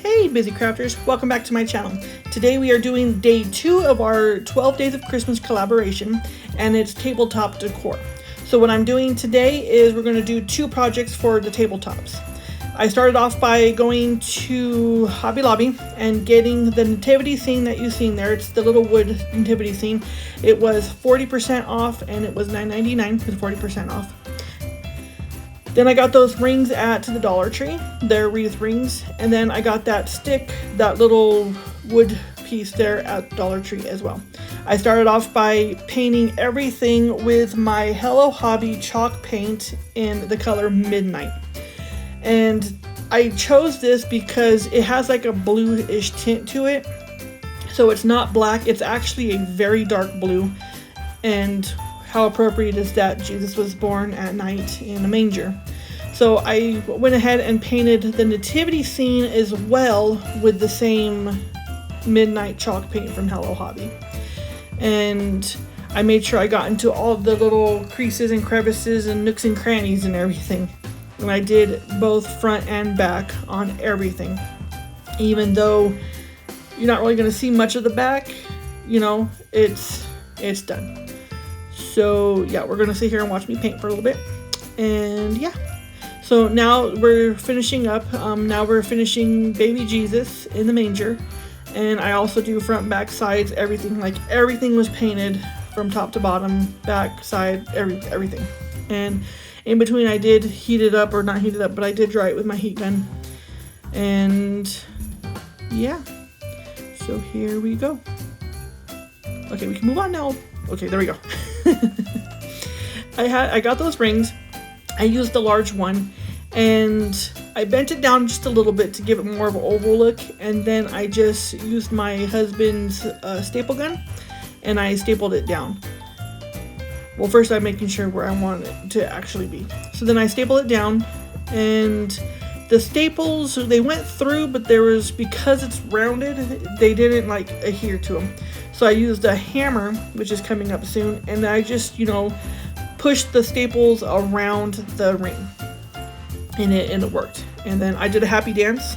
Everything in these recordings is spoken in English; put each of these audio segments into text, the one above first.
Hey busy crafters, welcome back to my channel. Today we are doing day 2 of our 12 Days of Christmas collaboration, and it's tabletop decor. So what I'm doing today is we're going to do 2 projects for the tabletops. I started off by going to Hobby Lobby and getting the nativity scene that you've seen there. It's the little wood nativity scene. It was 40% off and it was $9.99 with 40% off. Then I got those rings at the Dollar Tree, they're wreath rings, and then I got that stick, that little wood piece there at Dollar Tree as well. I started off by painting everything with my Hello Hobby chalk paint in the color Midnight. And I chose this because it has like a bluish tint to it. So it's not black, it's actually a very dark blue. And how appropriate is that Jesus was born at night in a manger. So I went ahead and painted the nativity scene as well with the same Midnight chalk paint from Hello Hobby. And I made sure I got into all the little creases and crevices and nooks and crannies and everything. And I did both front and back on everything. Even though you're not really going to see much of the back, you know, it's done. So yeah, we're going to sit here and watch me paint for a little bit. And yeah. So now we're finishing up. Now we're finishing baby Jesus in the manger. And I also do front, back, sides, everything. Like everything was painted from top to bottom, back, side, everything. And in between I did heat it up, or not heat it up, but I did dry it with my heat gun. And yeah. So here we go. Okay, we can move on now. Okay, there we go. I got those rings. I used the large one and I bent it down just a little bit to give it more of an oval look, and then I just used my husband's staple gun and I stapled it down. Well, first I'm making sure where I want it to actually be. So then I stapled it down, and the staples, they went through, but there was, because it's rounded, they didn't like adhere to them. So I used a hammer, which is coming up soon, and I just, you know, pushed the staples around the ring, and it worked. And then I did a happy dance,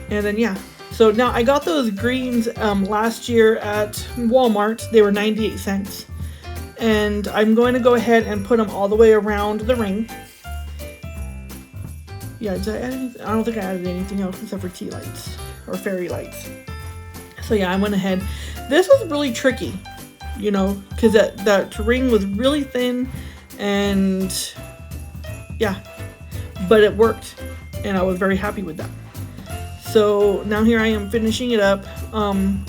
and then yeah. So now I got those greens last year at Wal Mart. They were 98 cents. And I'm going to go ahead and put them all the way around the ring. Yeah, did I add anything? I don't think I added anything else except for tea lights or fairy lights. So yeah, I went ahead. This was really tricky, you know, because that ring was really thin, and yeah, but it worked, and I was very happy with that. So now here I am finishing it up.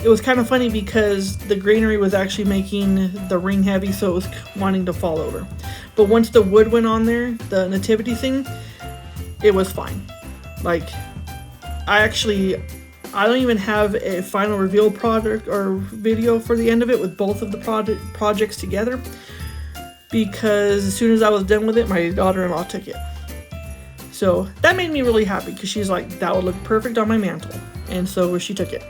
It was kind of funny because the Greenery was actually making the ring heavy, so it was wanting to fall over. But once the wood went on there, the nativity thing, it was fine. Like, I don't even have a final reveal product or video for the end of it with both of the projects together, because as soon as I was done with it, my daughter-in-law took it. So that made me really happy, because she's like, that would look perfect on my mantle. And so she took it.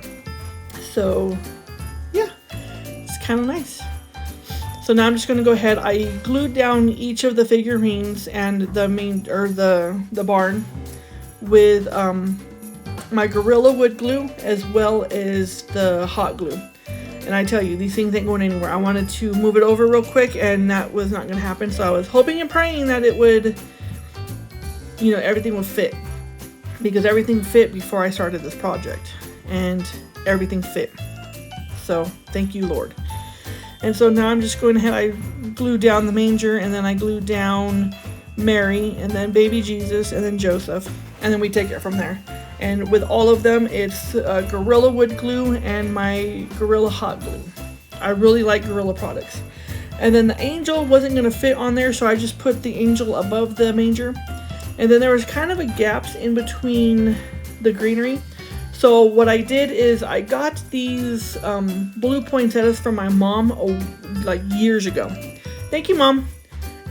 So yeah, it's kind of nice. So now I'm just going to go ahead. I glued down each of the figurines and the main, or the barn, with my Gorilla Wood glue as well as the hot glue. And I tell you, these things ain't going anywhere. I wanted to move it over real quick, and that was not going to happen. So I was hoping and praying that it would, you know, everything would fit, because everything fit before I started this project, and everything fit. So thank you, Lord. And so now I'm just going ahead. I glued down the manger, and then I glued down Mary, and then baby Jesus, and then Joseph, and then we take it from there. And with all of them, it's Gorilla Wood glue and my Gorilla Hot glue. I really like Gorilla products. And then the angel wasn't going to fit on there, so I just put the angel above the manger. And then there was kind of a gaps in between the Greenery. So what I did is I got these blue poinsettias from my mom like years ago. Thank you, Mom.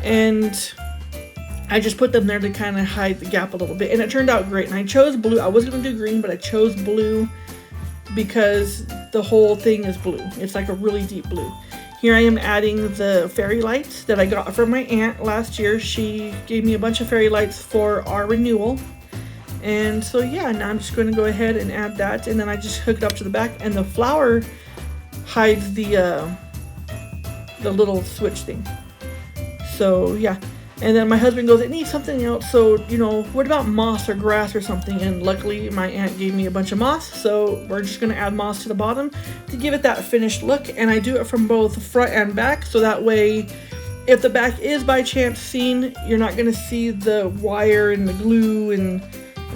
And I just put them there to kind of hide the gap a little bit, and it turned out great. And I chose blue. I was going to do green, but I chose blue because the whole thing is blue. It's like a really deep blue. Here I am adding the fairy lights that I got from my aunt last year. She gave me a bunch of fairy lights for our renewal, And so yeah, now I'm just going to go ahead and add that, and then I just hook it up to the back, and the flower hides the little switch thing. So yeah, and then my husband goes, it needs something else, so you know, what about moss or grass or something? And luckily my aunt gave me a bunch of moss, so we're just gonna add moss to the bottom to give it that finished look. And I do it from both front and back, so that way if the back is by chance seen, you're not gonna see the wire and the glue and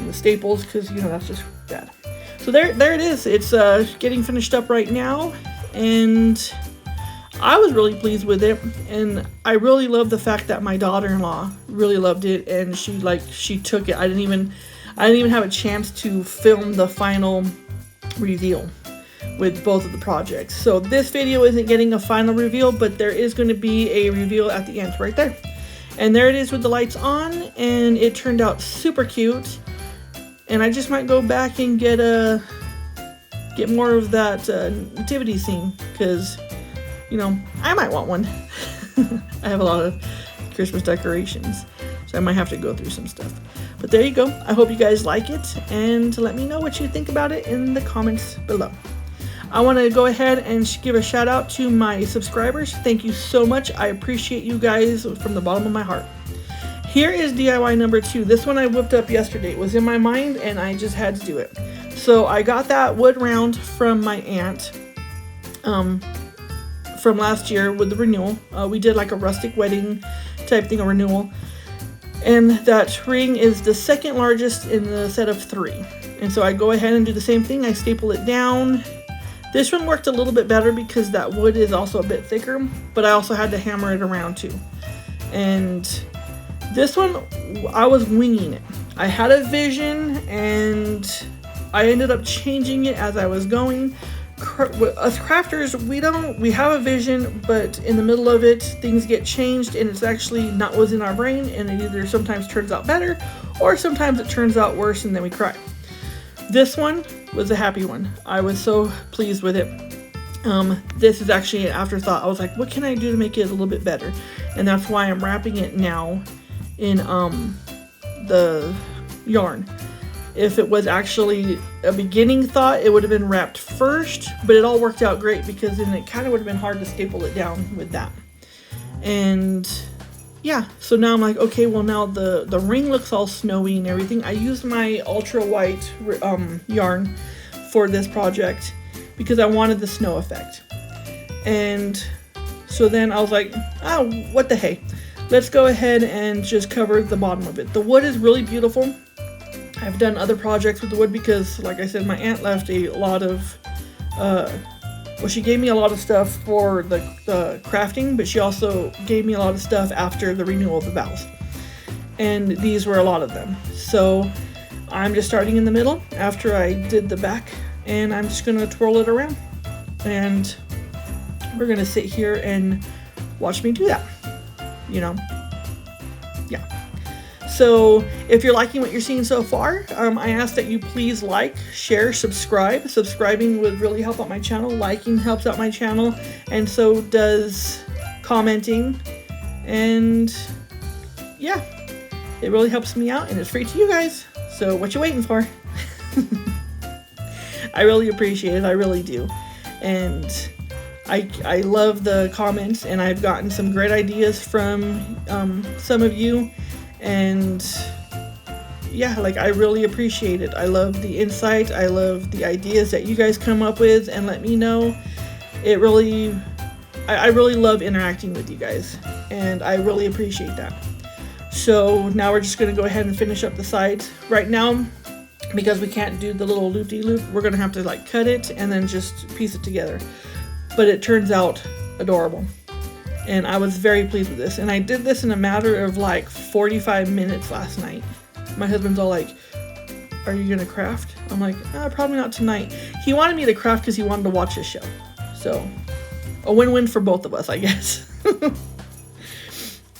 the staples, because you know that's just bad. So there it is. It's getting finished up right now, and I was really pleased with it, and I really love the fact that my daughter-in-law really loved it, and she took it. I didn't even have a chance to film the final reveal with both of the projects. So this video isn't getting a final reveal, but there is going to be a reveal at the end right there. And there it is with the lights on, and it turned out super cute. And I just might go back and get more of that nativity scene, because you know, I might want one. I have a lot of Christmas decorations, so I might have to go through some stuff. But there you go. I hope you guys like it, and let me know what you think about it in the comments below. I want to go ahead and give a shout out to my subscribers. Thank you so much. I appreciate you guys from the bottom of my heart. Here is DIY number 2. This one I whipped up yesterday. It was in my mind and I just had to do it. So I got that wood round from my aunt from last year with the renewal. We did like a rustic wedding type thing, a renewal. And that ring is the second largest in the set of 3. And so I go ahead and do the same thing. I staple it down. This one worked a little bit better because that wood is also a bit thicker, but I also had to hammer it around too. And this one, I was winging it. I had a vision and I ended up changing it as I was going. Us crafters, we have a vision, but in the middle of it, things get changed and it's actually not what's in our brain, and it either sometimes turns out better or sometimes it turns out worse and then we cry. This one was a happy one. I was so pleased with it. This is actually an afterthought. I was like, what can I do to make it a little bit better? And that's why I'm wrapping it now in the yarn. If it was actually a beginning thought, it would have been wrapped first, but it all worked out great because then it kind of would have been hard to staple it down with that. And yeah, so now I'm like, okay, well now the ring looks all snowy and everything. I used my ultra white yarn for this project because I wanted the snow effect. And so then I was like, oh, what the hey. Let's go ahead and just cover the bottom of it. The wood is really beautiful. I've done other projects with the wood because, like I said, my aunt left a lot of, well, she gave me a lot of stuff for the crafting, but she also gave me a lot of stuff after the renewal of the vows. And these were a lot of them. So I'm just starting in the middle after I did the back, and I'm just going to twirl it around. And we're going to sit here and watch me do that, you know. Yeah. So if you're liking what you're seeing so far, I ask that you please like, share, subscribe. Subscribing would really help out my channel. Liking helps out my channel, and so does commenting. And yeah, it really helps me out, and it's free to you guys. So what you waiting for? I really appreciate it. I really do. And I love the comments, and I've gotten some great ideas from some of you. And yeah, like I really appreciate it. I love the insight. I love the ideas that you guys come up with and let me know. It really, I really love interacting with you guys, and I really appreciate that. So now we're just going to go ahead and finish up the sides. Right now, because we can't do the little loop-de-loop, we're going to have to like cut it and then just piece it together. But it turns out adorable. And I was very pleased with this. And I did this in a matter of like 45 minutes last night. My husband's all like, are you gonna craft? I'm like, probably not tonight. He wanted me to craft because he wanted to watch his show. So, a win-win for both of us, I guess.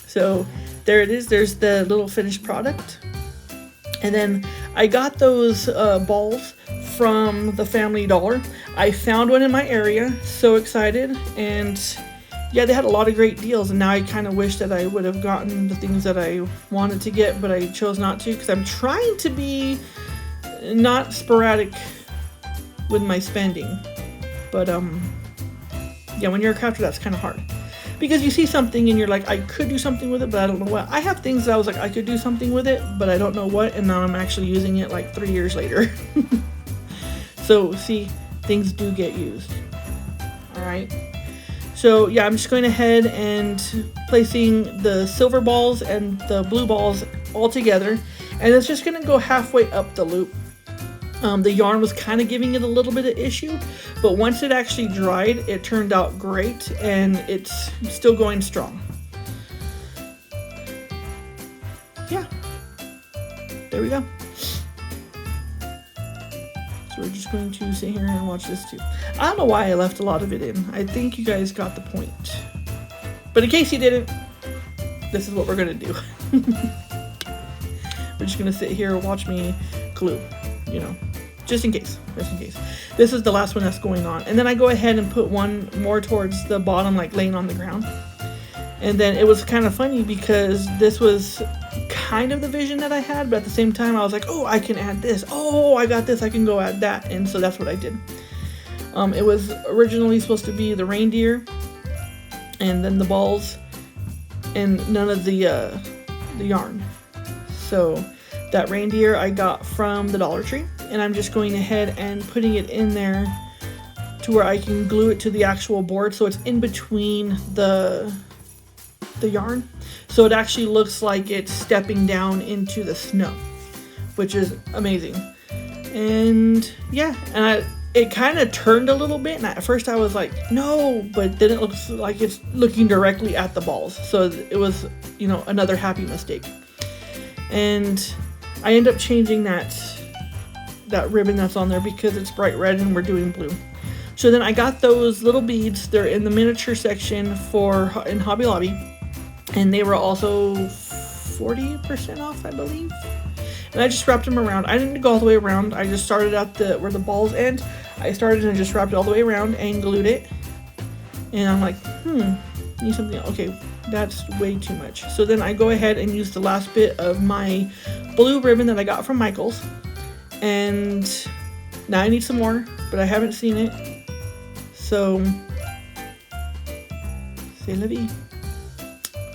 So, there it is. There's the little finished product. And then I got those balls from the Family Dollar. I found one in my area. So excited. And yeah, they had a lot of great deals, and now I kind of wish that I would have gotten the things that I wanted to get, but I chose not to because I'm trying to be not sporadic with my spending. But yeah, when you're a crafter, that's kind of hard because you see something and you're like, I could do something with it, but I don't know what. I have things that I was like, I could do something with it, but I don't know what, and now I'm actually using it like 3 years later. So see, things do get used. All right. So yeah, I'm just going ahead and placing the silver balls and the blue balls all together, and it's just going to go halfway up the loop. The yarn was kind of giving it a little bit of issue, but once it actually dried, it turned out great, and it's still going strong. Yeah, there we go. So we're just going to sit here and watch this too. I don't know why I left a lot of it in. I think you guys got the point. But in case you didn't, this is what we're gonna do. We're just gonna sit here and watch me glue, you know, just in case, just in case. This is the last one that's going on. And then I go ahead and put one more towards the bottom, like laying on the ground. And then it was kind of funny because this was kind of the vision that I had, but at the same time I was like, oh, I can add this. Oh, I got this, I can go add that. And so that's what I did. It was originally supposed to be the reindeer and then the balls and none of the yarn. So that reindeer I got from the Dollar Tree, and I'm just going ahead and putting it in there to where I can glue it to the actual board, so it's in between the yarn, so it actually looks like it's stepping down into the snow, which is amazing. And yeah, and it kind of turned a little bit, and at first I was like, no, but then it looks like it's looking directly at the balls, so it was, you know, another happy mistake. And I end up changing that ribbon that's on there because it's bright red and we're doing blue. So then I got those little beads. They're in the miniature section in Hobby Lobby, and they were also 40% off, I believe. And I just wrapped them around. I didn't go all the way around. I just started at where the balls end. I started and just wrapped it all the way around and glued it. And I'm like, need something. Okay, that's way too much. So then I go ahead and use the last bit of my blue ribbon that I got from Michael's. And now I need some more, but I haven't seen it. So, c'est la vie.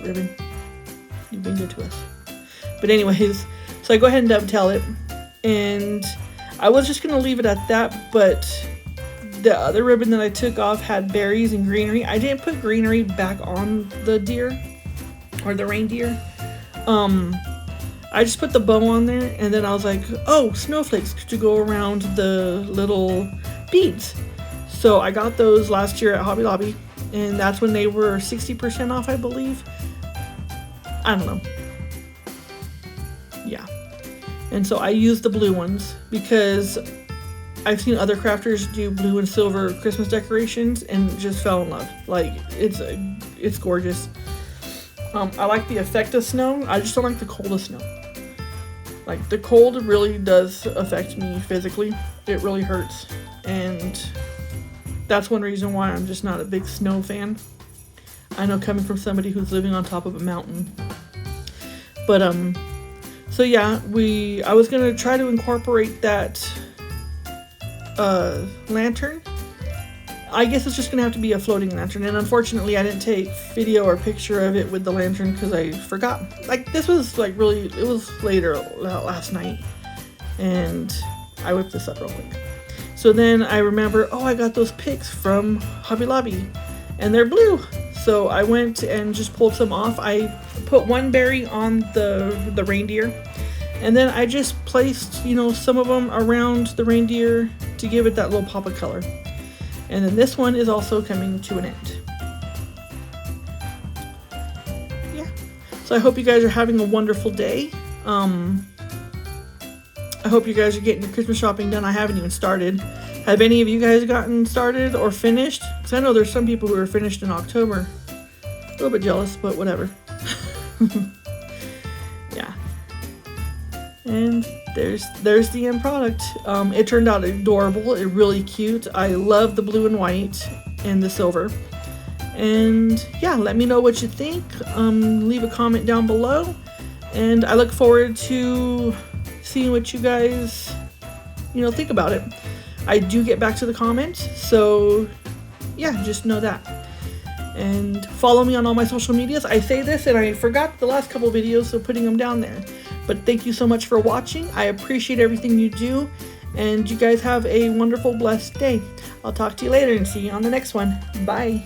Ribbon, you've been good to us. But anyways, so I go ahead and dovetail it, and I was just gonna leave it at that, but the other ribbon that I took off had berries and greenery. I didn't put greenery back on the deer or the reindeer. I just put the bow on there, and then I was like, oh, snowflakes to go around the little beads. So I got those last year at Hobby Lobby, and that's when they were 60% off, I believe. I don't know. Yeah. And so I used the blue ones because I've seen other crafters do blue and silver Christmas decorations and just fell in love. Like, it's gorgeous. I like the effect of snow. I just don't like the cold of snow. Like, the cold really does affect me physically. It really hurts. And that's one reason why I'm just not a big snow fan. I know, coming from somebody who's living on top of a mountain. But, so yeah, I was gonna try to incorporate that lantern. I guess it's just gonna have to be a floating lantern, and unfortunately I didn't take video or picture of it with the lantern because I forgot. Like, this was like really, it was later last night, and I whipped this up real quick. So then I remember, oh, I got those picks from Hobby Lobby, and they're blue. So I went and just pulled some off. I put one berry on the reindeer, and then I just placed, you know, some of them around the reindeer to give it that little pop of color. And then this one is also coming to an end. Yeah. So I hope you guys are having a wonderful day. I hope you guys are getting your Christmas shopping done. I haven't even started. Have any of you guys gotten started or finished? Because I know there's some people who are finished in October. A little bit jealous, but whatever. Yeah. And there's the end product. It turned out adorable. It really cute. I love the blue and white and the silver. And yeah, let me know what you think. Leave a comment down below, and I look forward to seeing what you guys, think about it. I do get back to the comments, so yeah, just know that. And follow me on all my social medias. I say this and I forgot the last couple videos, so putting them down there. But thank you so much for watching. I appreciate everything you do, and you guys have a wonderful, blessed day. I'll talk to you later and see you on the next one. Bye.